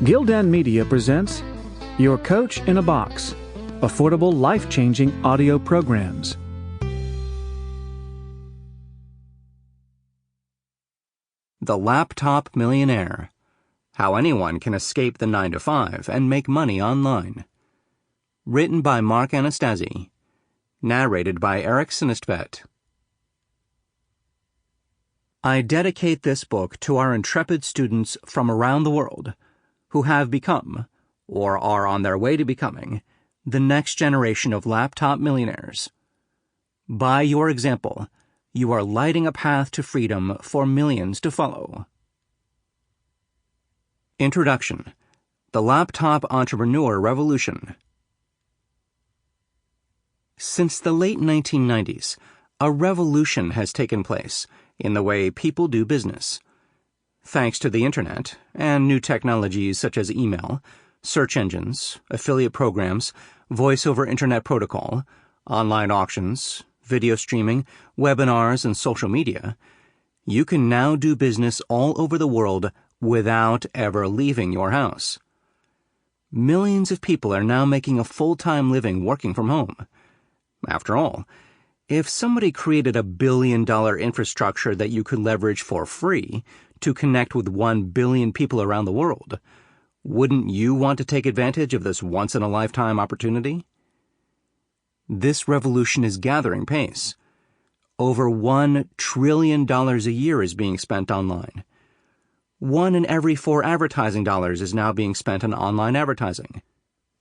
Gildan Media presents Your Coach in a Box, affordable, life-changing audio programs. The Laptop Millionaire: How Anyone Can Escape the 9-to-5 and Make Money Online. Written by Anastasi. Narrated by Erik Synnestvedt. I dedicate this book to our intrepid students from around the world who have become, or are on their way to becoming, the next generation of laptop millionaires. By your example, you are lighting a path to freedom for millions to follow. Introduction: The Laptop Entrepreneur Revolution. Since the late 1990s, a revolution has taken place in the way people do business. Thanks to the internet and new technologies such as email, search engines, affiliate programs, voice over internet protocol, online auctions, video streaming, webinars, and social media, you can now do business all over the world without ever leaving your house. Millions of people are now making a full-time living working from home. After all, if somebody created $1 billion infrastructure that you could leverage for free to connect with 1 billion people around the world, wouldn't you want to take advantage of this once-in-a-lifetime opportunity? This revolution is gathering pace. Over $1 trillion a year is being spent online. 1 in every 4 advertising dollars is now being spent on online advertising.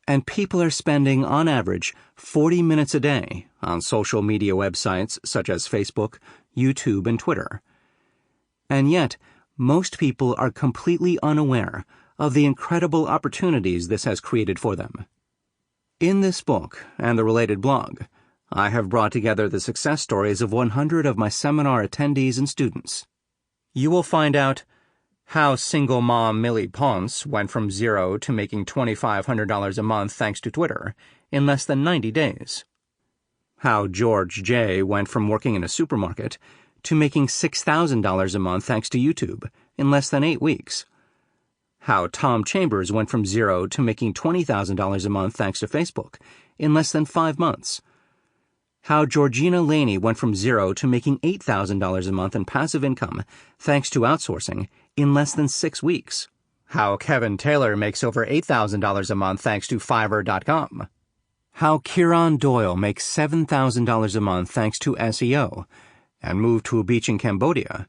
And people are spending, on average, 40 minutes a day on social media websites such as Facebook, YouTube, and Twitter. And yet, most people are completely unaware of the incredible opportunities this has created for them. In this book and the related blog, I have brought together the success stories of 100 of my seminar attendees and students. You will find out how single mom Millie Ponce went from zero to making $2,500 a month thanks to Twitter in less than 90 days. How George J. went from working in a supermarket to making $6,000 a month thanks to YouTube in less than 8 weeks. How Tom Chambers went from zero to making $20,000 a month thanks to Facebook in less than 5 months. How Georgina Laney went from zero to making $8,000 a month in passive income thanks to outsourcing in less than 6 weeks. How Kevin Taylor makes over $8,000 a month thanks to Fiverr.com. How Kieran Doyle makes $7,000 a month thanks to SEO and moved to a beach in Cambodia.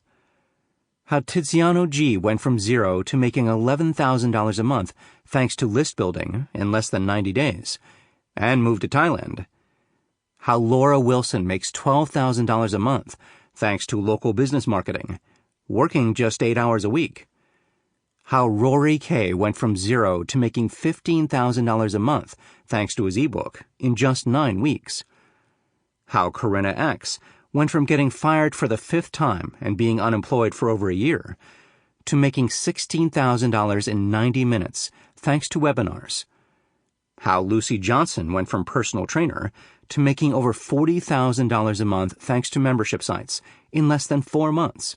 How Tiziano G. went from zero to making $11,000 a month thanks to list building in less than 90 days and moved to Thailand. How Laura Wilson makes $12,000 a month thanks to local business marketing, working just 8 hours a week. How Rory K. went from zero to making $15,000 a month thanks to his ebook in just 9 weeks. How Corinna X. went from getting fired for the 5th time and being unemployed for over a year to making $16,000 in 90 minutes thanks to webinars. How Lucy Johnson went from personal trainer to making over $40,000 a month thanks to membership sites in less than 4 months.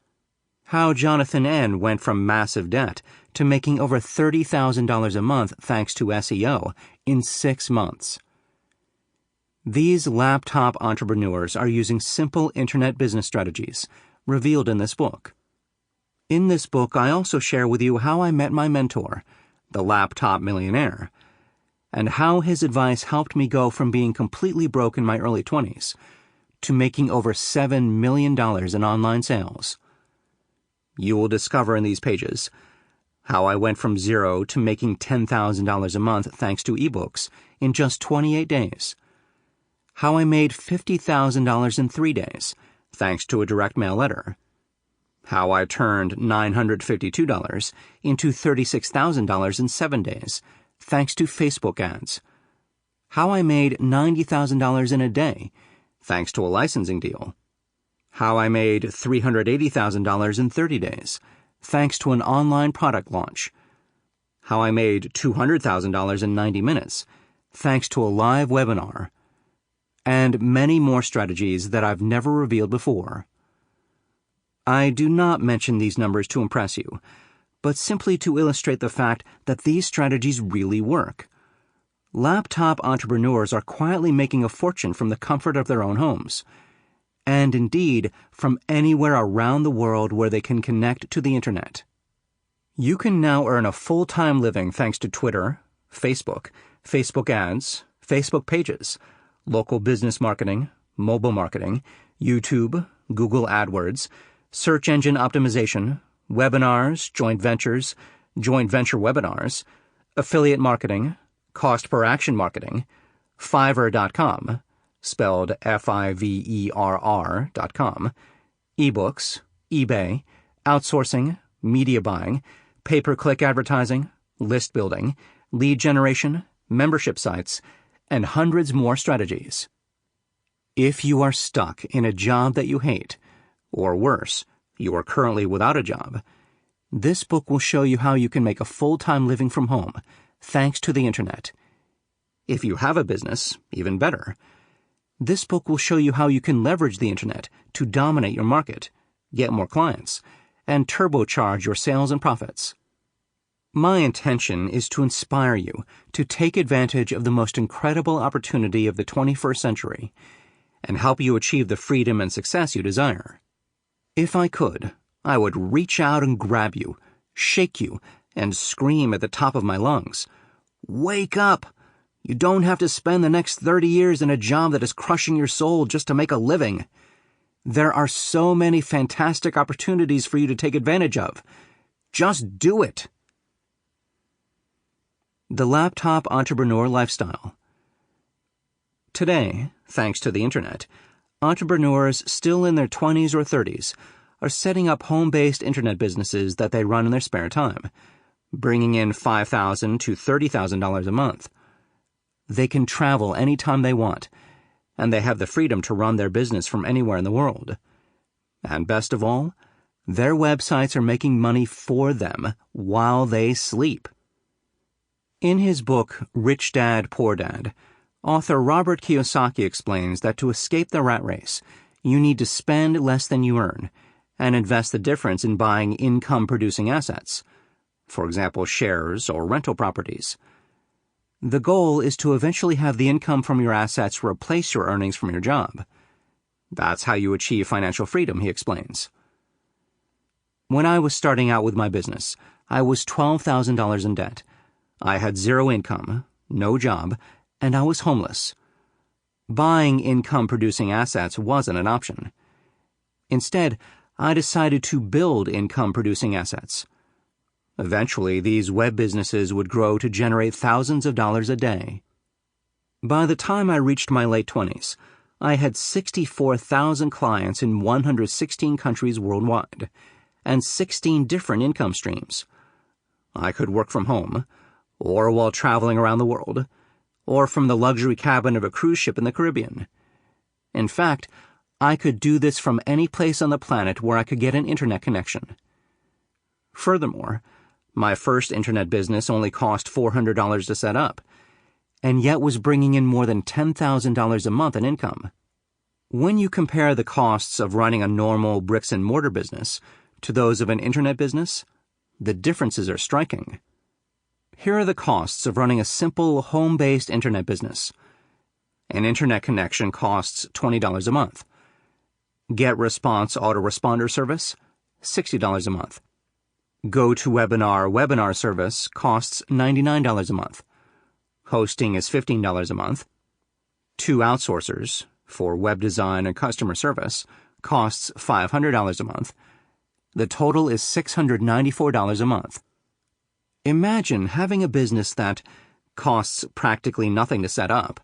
How Jonathan N. went from massive debt to making over $30,000 a month thanks to SEO in 6 months. These laptop entrepreneurs are using simple internet business strategies, revealed in this book. In this book, I also share with you how I met my mentor, the Laptop Millionaire, and how his advice helped me go from being completely broke in my early 20s to making over $7 million in online sales. You will discover in these pages how I went from zero to making $10,000 a month thanks to ebooks in just 28 days. How I made $50,000 in 3 days, thanks to a direct mail letter. How I turned $952 into $36,000 in 7 days, thanks to Facebook ads. How I made $90,000 in a day, thanks to a licensing deal. How I made $380,000 in 30 days, thanks to an online product launch. How I made $200,000 in 90 minutes, thanks to a live webinar. And many more strategies that I've never revealed before. I do not mention these numbers to impress you, but simply to illustrate the fact that these strategies really work. Laptop entrepreneurs are quietly making a fortune from the comfort of their own homes, and indeed from anywhere around the world where they can connect to the internet. You can now earn a full-time living thanks to Twitter, Facebook, Facebook ads, Facebook pages, local business marketing, mobile marketing, YouTube, Google AdWords, search engine optimization, webinars, joint venture webinars, affiliate marketing, cost per action marketing, Fiverr.com, spelled Fiverr.com, ebooks, eBay, outsourcing, media buying, pay-per-click advertising, list building, lead generation, membership sites, and hundreds more strategies. If you are stuck in a job that you hate, or worse, you are currently without a job, this book will show you how you can make a full-time living from home, thanks to the internet. If you have a business, even better. This book will show you how you can leverage the internet to dominate your market, get more clients, and turbocharge your sales and profits. My intention is to inspire you to take advantage of the most incredible opportunity of the 21st century and help you achieve the freedom and success you desire. If I could, I would reach out and grab you, shake you, and scream at the top of my lungs, "Wake up! You don't have to spend the next 30 years in a job that is crushing your soul just to make a living. There are so many fantastic opportunities for you to take advantage of. Just do it." The Laptop Entrepreneur Lifestyle. Today, thanks to the internet, entrepreneurs still in their 20s or 30s are setting up home-based internet businesses that they run in their spare time, bringing in $5,000 to $30,000 a month. They can travel anytime they want, and they have the freedom to run their business from anywhere in the world. And best of all, their websites are making money for them while they sleep. In his book, Rich Dad, Poor Dad, author Robert Kiyosaki explains that to escape the rat race, you need to spend less than you earn and invest the difference in buying income-producing assets, for example, shares or rental properties. The goal is to eventually have the income from your assets replace your earnings from your job. That's how you achieve financial freedom, he explains. When I was starting out with my business, I was $12,000 in debt. I had zero income, no job, and I was homeless. Buying income-producing assets wasn't an option. Instead, I decided to build income-producing assets. Eventually, these web businesses would grow to generate thousands of dollars a day. By the time I reached my late 20s, I had 64,000 clients in 116 countries worldwide, and 16 different income streams. I could work from home, or while traveling around the world, or from the luxury cabin of a cruise ship in the Caribbean. In fact, I could do this from any place on the planet where I could get an internet connection. Furthermore, my first internet business only cost $400 to set up, and yet was bringing in more than $10,000 a month in income. When you compare the costs of running a normal bricks-and-mortar business to those of an internet business, the differences are striking. Here are the costs of running a simple home-based internet business. An internet connection costs $20 a month. GetResponse autoresponder service, $60 a month. GoToWebinar webinar service costs $99 a month. Hosting is $15 a month. 2 outsourcers, for web design and customer service, costs $500 a month. The total is $694 a month. Imagine having a business that costs practically nothing to set up.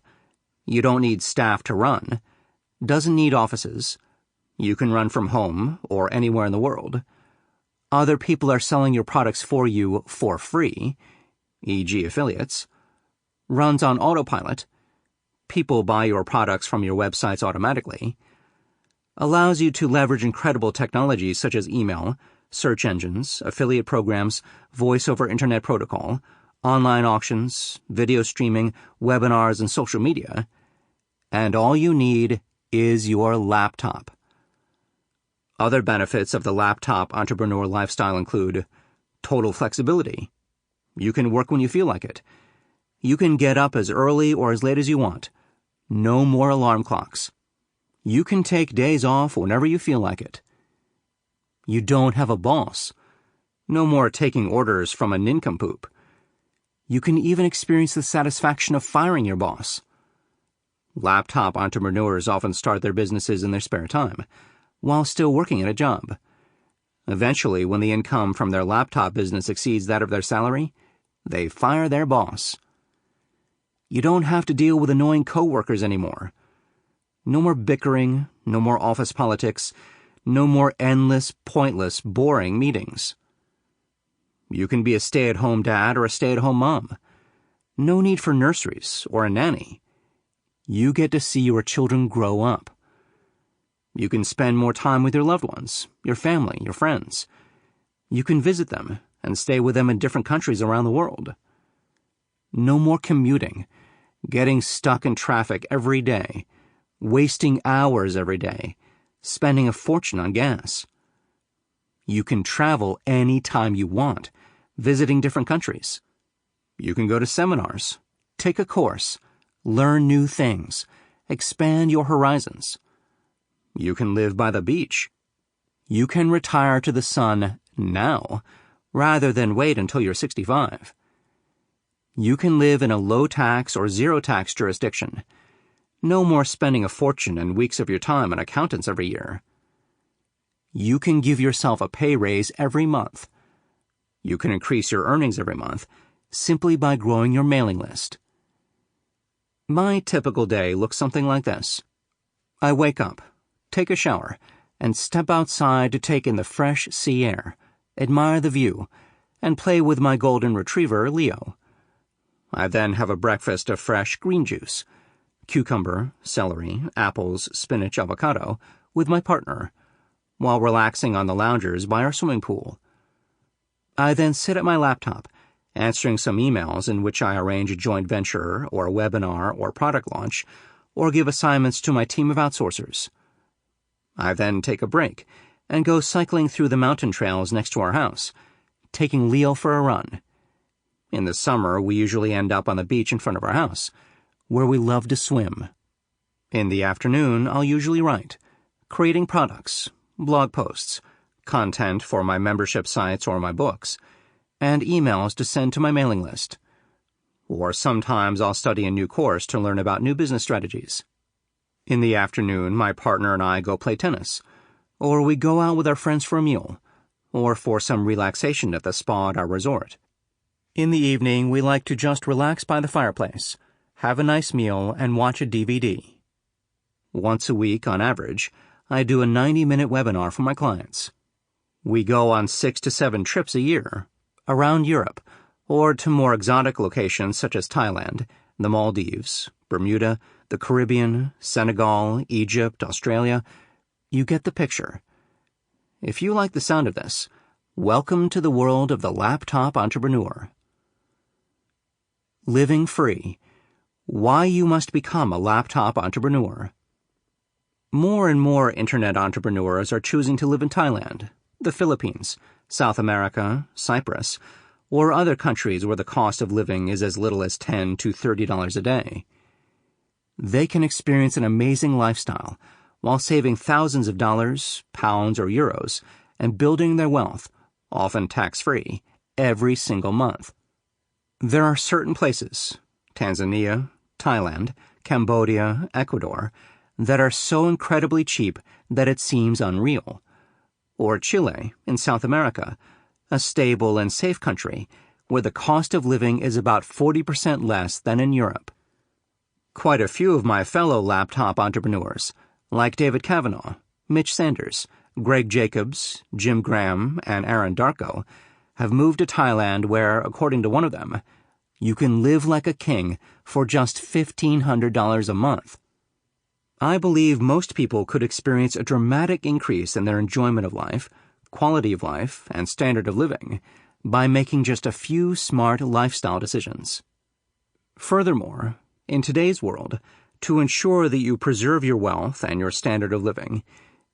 You don't need staff to run. Doesn't need offices. You can run from home or anywhere in the world. Other people are selling your products for you for free, e.g. affiliates. Runs on autopilot. People buy your products from your websites automatically. Allows you to leverage incredible technologies such as email, search engines, affiliate programs, voice over internet protocol, online auctions, video streaming, webinars, and social media. And all you need is your laptop. Other benefits of the laptop entrepreneur lifestyle include Total flexibility. You can work when you feel like it. You can get up as early or as late as you want. No more alarm clocks. You can take days off whenever you feel like it. You don't have a boss. No more taking orders from a nincompoop. You can even experience the satisfaction of firing your boss. Laptop entrepreneurs often start their businesses in their spare time, while still working at a job. Eventually, when the income from their laptop business exceeds that of their salary, they fire their boss. You don't have to deal with annoying coworkers anymore. No more bickering, no more office politics, no more endless, pointless, boring meetings. You can be a stay-at-home dad or a stay-at-home mom. No need for nurseries or a nanny. You get to see your children grow up. You can spend more time with your loved ones, your family, your friends. You can visit them and stay with them in different countries around the world. No more commuting, getting stuck in traffic every day, wasting hours every day, spending a fortune on gas. You can travel any time you want, visiting different countries. You can go to seminars, take a course, learn new things, expand your horizons. You can live by the beach. You can retire to the sun now, rather than wait until you're 65. You can live in a low-tax or zero-tax jurisdiction. No more spending a fortune and weeks of your time on accountants every year. You can give yourself a pay raise every month. You can increase your earnings every month simply by growing your mailing list. My typical day looks something like this. I wake up, take a shower, and step outside to take in the fresh sea air, admire the view, and play with my golden retriever, Leo. I then have a breakfast of fresh green juice, cucumber, celery, apples, spinach, avocado, with my partner, while relaxing on the loungers by our swimming pool. I then sit at my laptop, answering some emails in which I arrange a joint venture or a webinar or product launch, or give assignments to my team of outsourcers. I then take a break and go cycling through the mountain trails next to our house, taking Leo for a run. In the summer, we usually end up on the beach in front of our house, where we love to swim. In the afternoon, I'll usually write, creating products, blog posts, content for my membership sites or my books, and emails to send to my mailing list. Or sometimes I'll study a new course to learn about new business strategies. In the afternoon, my partner and I go play tennis, or we go out with our friends for a meal, or for some relaxation at the spa at our resort. In the evening, we like to just relax by the fireplace, have a nice meal, and watch a DVD. Once a week, on average, I do a 90-minute webinar for my clients. We go on 6 to 7 trips a year, around Europe, or to more exotic locations such as Thailand, the Maldives, Bermuda, the Caribbean, Senegal, Egypt, Australia. You get the picture. If you like the sound of this, welcome to the world of the laptop entrepreneur. Living free. Why you must become a laptop entrepreneur. More and more internet entrepreneurs are choosing to live in Thailand, the Philippines, South America, Cyprus, or other countries where the cost of living is as little as $10 to $30 a day. They can experience an amazing lifestyle while saving thousands of dollars, pounds, or euros and building their wealth, often tax-free, every single month. There are certain places, Tanzania, Thailand, Cambodia, Ecuador, that are so incredibly cheap that it seems unreal. Or Chile, in South America, a stable and safe country where the cost of living is about 40% less than in Europe. Quite a few of my fellow laptop entrepreneurs, like David Kavanaugh, Mitch Sanders, Greg Jacobs, Jim Graham, and Aaron Darko, have moved to Thailand where, according to one of them, you can live like a king for just $1,500 a month. I believe most people could experience a dramatic increase in their enjoyment of life, quality of life, and standard of living by making just a few smart lifestyle decisions. Furthermore, in today's world, to ensure that you preserve your wealth and your standard of living,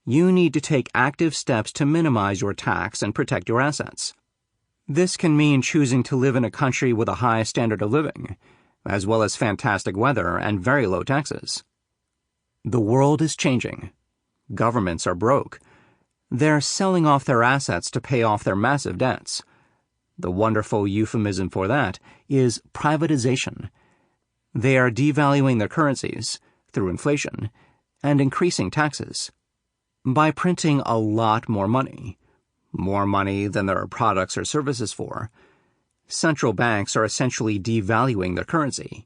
you need to take active steps to minimize your tax and protect your assets. This can mean choosing to live in a country with a high standard of living, as well as fantastic weather and very low taxes. The world is changing. Governments are broke. They're selling off their assets to pay off their massive debts. The wonderful euphemism for that is privatization. They are devaluing their currencies through inflation and increasing taxes by printing a lot more money than there are products or services for. Central banks are essentially devaluing their currency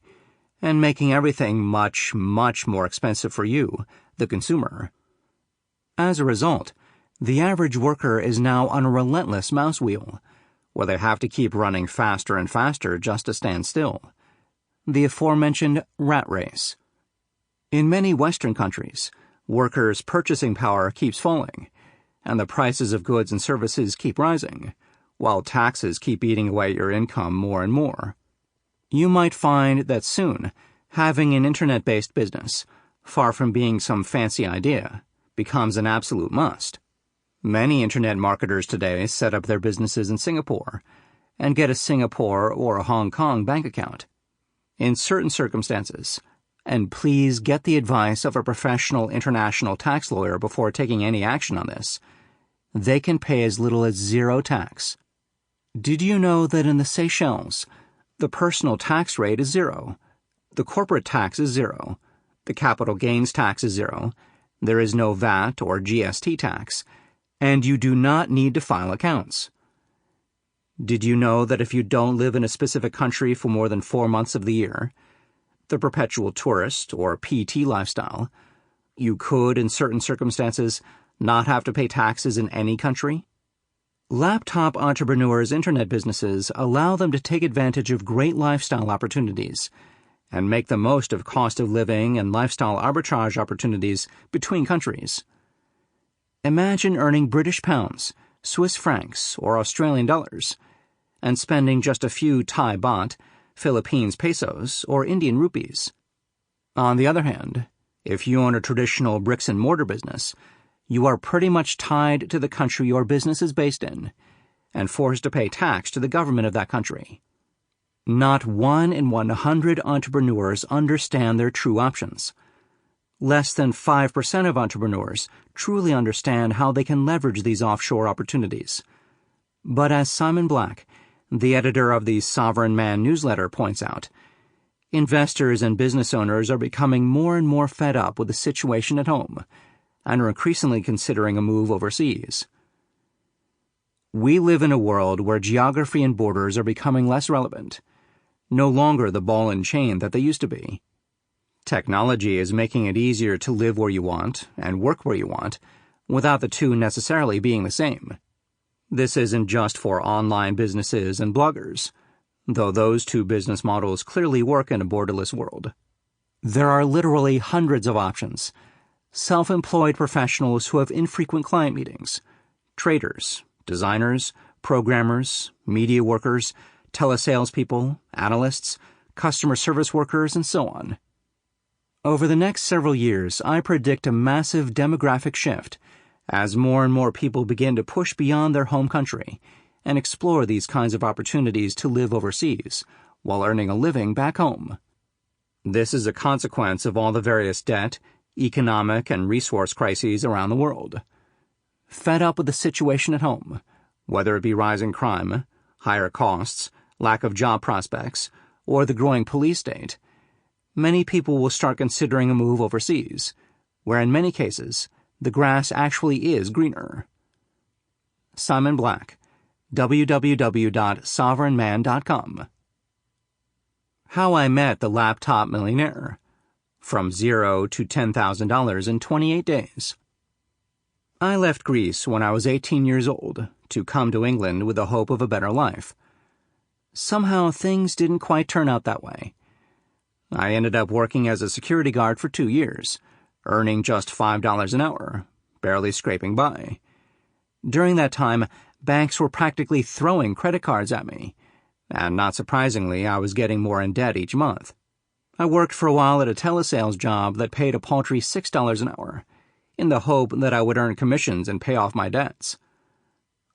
and making everything much, much more expensive for you, the consumer. As a result, the average worker is now on a relentless mouse wheel, where they have to keep running faster and faster just to stand still. The aforementioned rat race. In many Western countries, workers' purchasing power keeps falling, and the prices of goods and services keep rising, while taxes keep eating away at your income more and more. You might find that soon, having an internet-based business, far from being some fancy idea, becomes an absolute must. Many internet marketers today set up their businesses in Singapore and get a Singapore or a Hong Kong bank account. In certain circumstances, and please get the advice of a professional international tax lawyer before taking any action on this, they can pay as little as zero tax. Did you know that in the Seychelles, the personal tax rate is zero, the corporate tax is zero, the capital gains tax is zero, there is no VAT or GST tax, and you do not need to file accounts? Did you know that if you don't live in a specific country for more than 4 months of the year, the perpetual tourist or PT lifestyle, you could, in certain circumstances, not have to pay taxes in any country? Laptop entrepreneurs' internet businesses allow them to take advantage of great lifestyle opportunities and make the most of cost of living and lifestyle arbitrage opportunities between countries. Imagine earning British pounds, Swiss francs, or Australian dollars, and spending just a few Thai baht, Philippines pesos, or Indian rupees. On the other hand, if you own a traditional bricks-and-mortar business, you are pretty much tied to the country your business is based in and forced to pay tax to the government of that country. Not 1 in 100 entrepreneurs understand their true options. Less than 5% of entrepreneurs truly understand how they can leverage these offshore opportunities. But as Simon Black, the editor of the Sovereign Man newsletter, points out, investors and business owners are becoming more and more fed up with the situation at home and are increasingly considering a move overseas. We live in a world where geography and borders are becoming less relevant, no longer the ball and chain that they used to be. Technology is making it easier to live where you want and work where you want, without the two necessarily being the same. This isn't just for online businesses and bloggers, though those two business models clearly work in a borderless world. There are literally hundreds of options. Self-employed professionals who have infrequent client meetings, traders, designers, programmers, media workers, telesalespeople, analysts, customer service workers, and so on. Over the next several years, I predict a massive demographic shift as more and more people begin to push beyond their home country and explore these kinds of opportunities to live overseas while earning a living back home. This is a consequence of all the various debt, economic, and resource crises around the world. Fed up with the situation at home, whether it be rising crime, higher costs, lack of job prospects, or the growing police state, many people will start considering a move overseas, where in many cases, the grass actually is greener. Simon Black, www.sovereignman.com. How I Met the Laptop Millionaire. From $0 to $10,000 in 28 days. I left Greece when I was 18 years old to come to England with the hope of a better life. Somehow things didn't quite turn out that way. I ended up working as a security guard for 2 years, earning just $5 an hour, barely scraping by. During that time, banks were practically throwing credit cards at me, and not surprisingly, I was getting more in debt each month. I worked for a while at a telesales job that paid a paltry $6 an hour, in the hope that I would earn commissions and pay off my debts.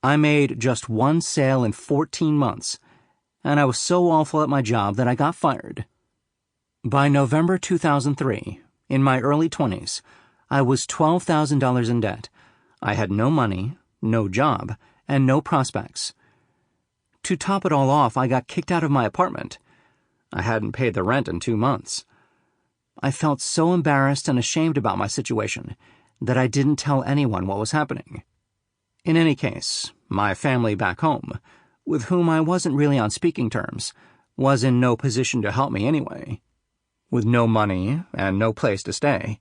I made just one sale in 14 months, and I was so awful at my job that I got fired. By November 2003, in my early 20s, I was $12,000 in debt. I had no money, no job, and no prospects. To top it all off, I got kicked out of my apartment. I hadn't paid the rent in 2 months. I felt so embarrassed and ashamed about my situation that I didn't tell anyone what was happening. In any case, my family back home, with whom I wasn't really on speaking terms, was in no position to help me anyway. With no money and no place to stay,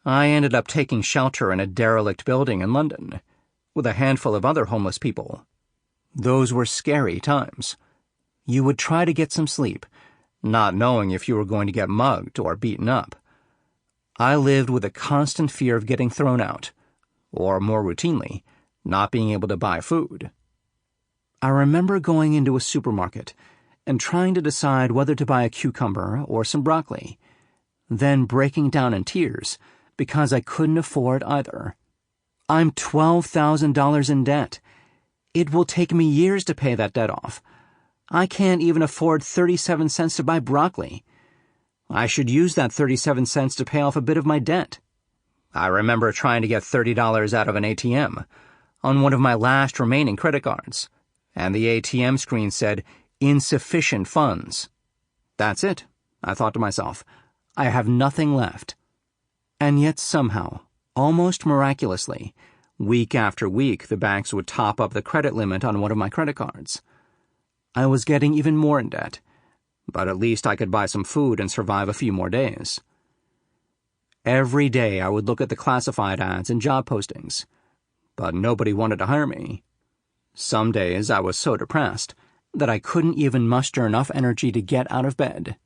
I ended up taking shelter in a derelict building in London, with a handful of other homeless people. Those were scary times. You would try to get some sleep, not knowing if you were going to get mugged or beaten up. I lived with a constant fear of getting thrown out, or more routinely, not being able to buy food. I remember going into a supermarket and trying to decide whether to buy a cucumber or some broccoli, then breaking down in tears because I couldn't afford either. I'm $12,000 in debt. It will take me years to pay that debt off. I can't even afford 37 cents to buy broccoli. I should use that 37 cents to pay off a bit of my debt. I remember trying to get $30 out of an ATM on one of my last remaining credit cards, and the ATM screen said, "Insufficient funds." That's it, I thought to myself. I have nothing left. And yet somehow, almost miraculously, week after week the banks would top up the credit limit on one of my credit cards. I was getting even more in debt, but at least I could buy some food and survive a few more days. Every day I would look at the classified ads and job postings, but nobody wanted to hire me. Some days I was so depressed that I couldn't even muster enough energy to get out of bed.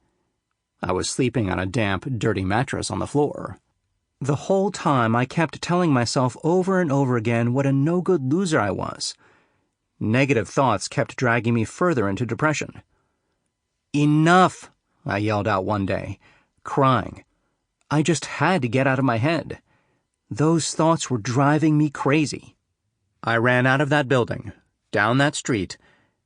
I was sleeping on a damp, dirty mattress on the floor. The whole time I kept telling myself over and over again what a no-good loser I was. Negative thoughts kept dragging me further into depression. "Enough!" I yelled out one day, crying. I just had to get out of my head. Those thoughts were driving me crazy. I ran out of that building, down that street,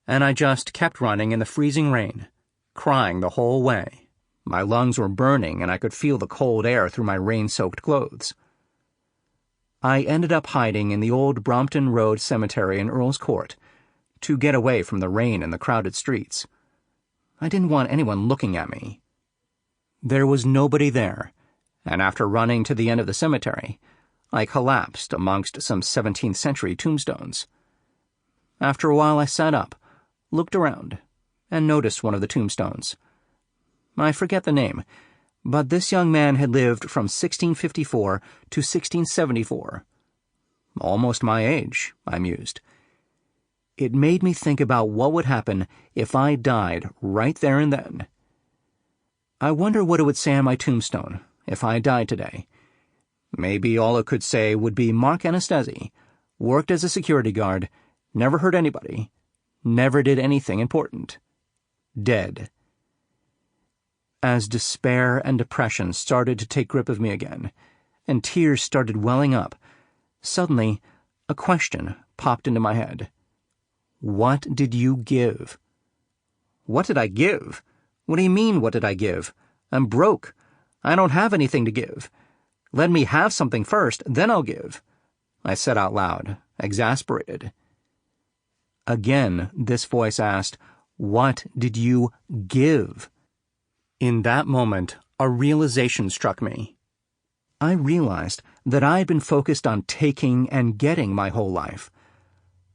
and I just kept running in the freezing rain, crying the whole way. My lungs were burning and I could feel the cold air through my rain-soaked clothes. I ended up hiding in the old Brompton Road Cemetery in Earl's Court to get away from the rain and the crowded streets. I didn't want anyone looking at me. There was nobody there, and after running to the end of the cemetery, I collapsed amongst some 17th century tombstones. After a while I sat up, looked around, and noticed one of the tombstones. I forget the name, but this young man had lived from 1654 to 1674. Almost my age, I mused. It made me think about what would happen if I died right there and then. I wonder what it would say on my tombstone if I died today. Maybe all it could say would be Mark Anastasi, worked as a security guard, never hurt anybody, never did anything important. Dead. As despair and depression started to take grip of me again, and tears started welling up, suddenly a question popped into my head. What did you give? What did I give? What do you mean, what did I give? I'm broke. I don't have anything to give. Let me have something first, then I'll give, I said out loud, exasperated. Again, this voice asked, what did you give? In that moment, a realization struck me. I realized that I had been focused on taking and getting my whole life.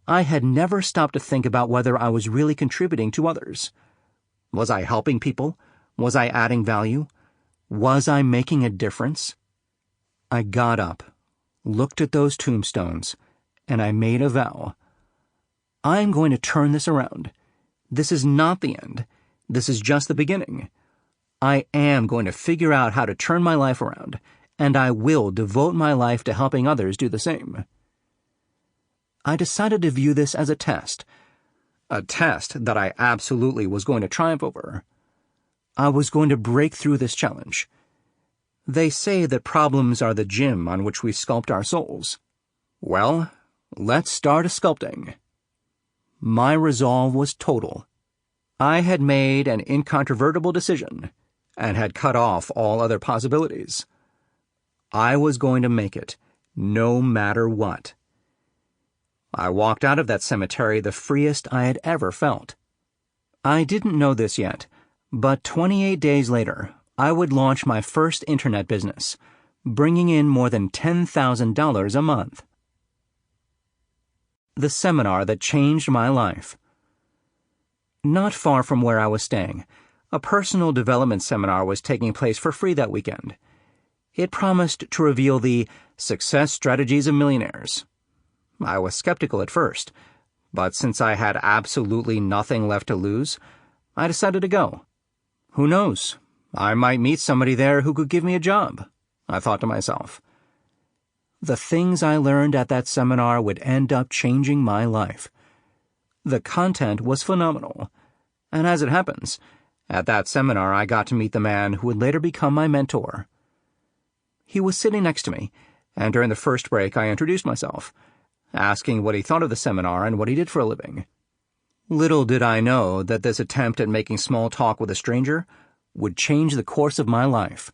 I had never stopped to think about whether I was really contributing to others. Was I helping people? Was I adding value? Was I making a difference? I got up, looked at those tombstones, and I made a vow. I am going to turn this around. This is not the end. This is just the beginning. I am going to figure out how to turn my life around, and I will devote my life to helping others do the same. I decided to view this as a test that I absolutely was going to triumph over. I was going to break through this challenge. They say that problems are the gym on which we sculpt our souls. Well, let's start a sculpting. My resolve was total. I had made an incontrovertible decision and had cut off all other possibilities. I was going to make it, no matter what. I walked out of that cemetery the freest I had ever felt. I didn't know this yet, but 28 days later, I would launch my first internet business, bringing in more than $10,000 a month. The seminar that changed my life. Not far from where I was staying, a personal development seminar was taking place for free that weekend. It promised to reveal the success strategies of millionaires. I was skeptical at first, but since I had absolutely nothing left to lose, I decided to go. Who knows? I might meet somebody there who could give me a job, I thought to myself. The things I learned at that seminar would end up changing my life. The content was phenomenal, and as it happens, at that seminar I got to meet the man who would later become my mentor. He was sitting next to me, and during the first break I introduced myself, asking what he thought of the seminar and what he did for a living. Little did I know that this attempt at making small talk with a stranger would change the course of my life.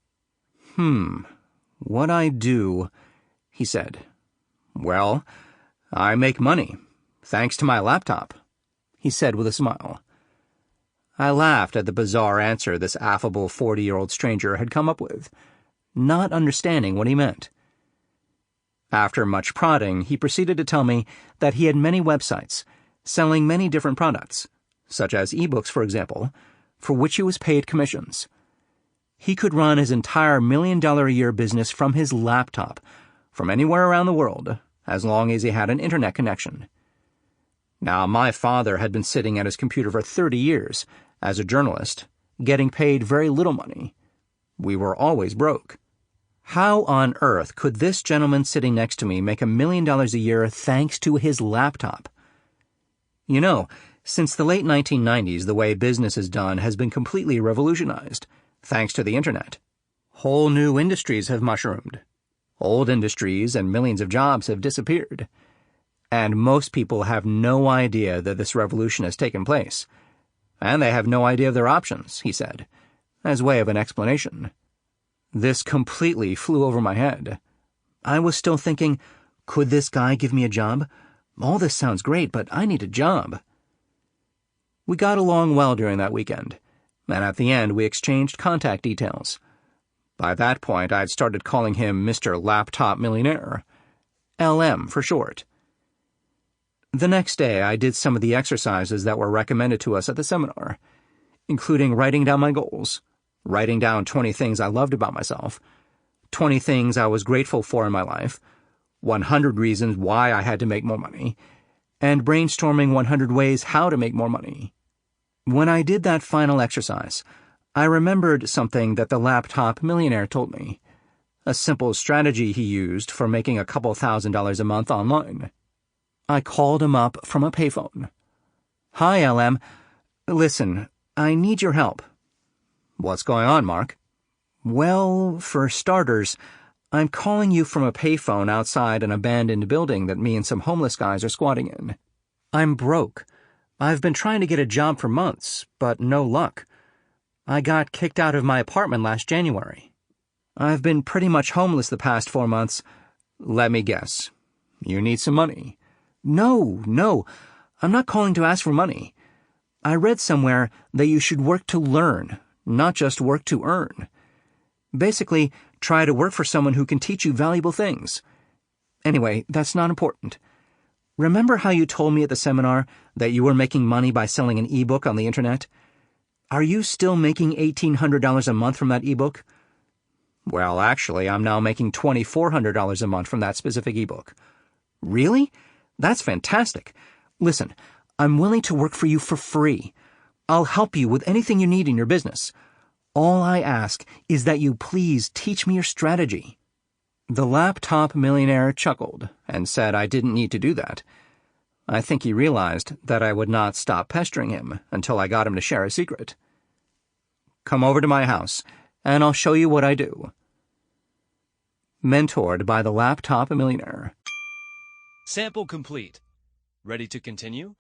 What I do, he said. Well, I make money, thanks to my laptop, he said with a smile. I laughed at the bizarre answer this affable 40-year-old stranger had come up with, not understanding what he meant. After much prodding, he proceeded to tell me that he had many websites, selling many different products, such as ebooks, for example, for which he was paid commissions. He could run his entire $1 million a year business from his laptop, from anywhere around the world, as long as he had an internet connection. Now, my father had been sitting at his computer for 30 years, as a journalist, getting paid very little money. We were always broke. How on earth could this gentleman sitting next to me make $1 million a year thanks to his laptop? You know, since the late 1990s, the way business is done has been completely revolutionized, thanks to the internet. Whole new industries have mushroomed. Old industries and millions of jobs have disappeared. And most people have no idea that this revolution has taken place. And they have no idea of their options, he said, as way of an explanation. This completely flew over my head. I was still thinking, could this guy give me a job? All this sounds great, but I need a job. We got along well during that weekend, and at the end we exchanged contact details. By that point, I'd started calling him Mr. Laptop Millionaire, LM for short. The next day, I did some of the exercises that were recommended to us at the seminar, including writing down my goals, writing down 20 things I loved about myself, 20 things I was grateful for in my life, 100 reasons why I had to make more money, and brainstorming 100 ways how to make more money. When I did that final exercise, I remembered something that the Laptop Millionaire told me, a simple strategy he used for making a couple $1,000s a month online. I called him up from a payphone. Hi, LM. Listen, I need your help. What's going on, Mark? Well, for starters, I'm calling you from a payphone outside an abandoned building that me and some homeless guys are squatting in. I'm broke. I've been trying to get a job for months, but no luck. I got kicked out of my apartment last January. I've been pretty much homeless the past 4 months. Let me guess. You need some money. No, I'm not calling to ask for money. I read somewhere that you should work to learn, not just work to earn. Basically, try to work for someone who can teach you valuable things. Anyway, that's not important. Remember how you told me at the seminar that you were making money by selling an ebook on the internet? Are you still making $1,800 a month from that ebook? Well, actually, I'm now making $2,400 a month from that specific ebook. Really? That's fantastic. Listen, I'm willing to work for you for free. I'll help you with anything you need in your business. All I ask is that you please teach me your strategy. The Laptop Millionaire chuckled and said I didn't need to do that. I think he realized that I would not stop pestering him until I got him to share a secret. Come over to my house, and I'll show you what I do. Mentored by the Laptop Millionaire. Sample complete. Ready to continue?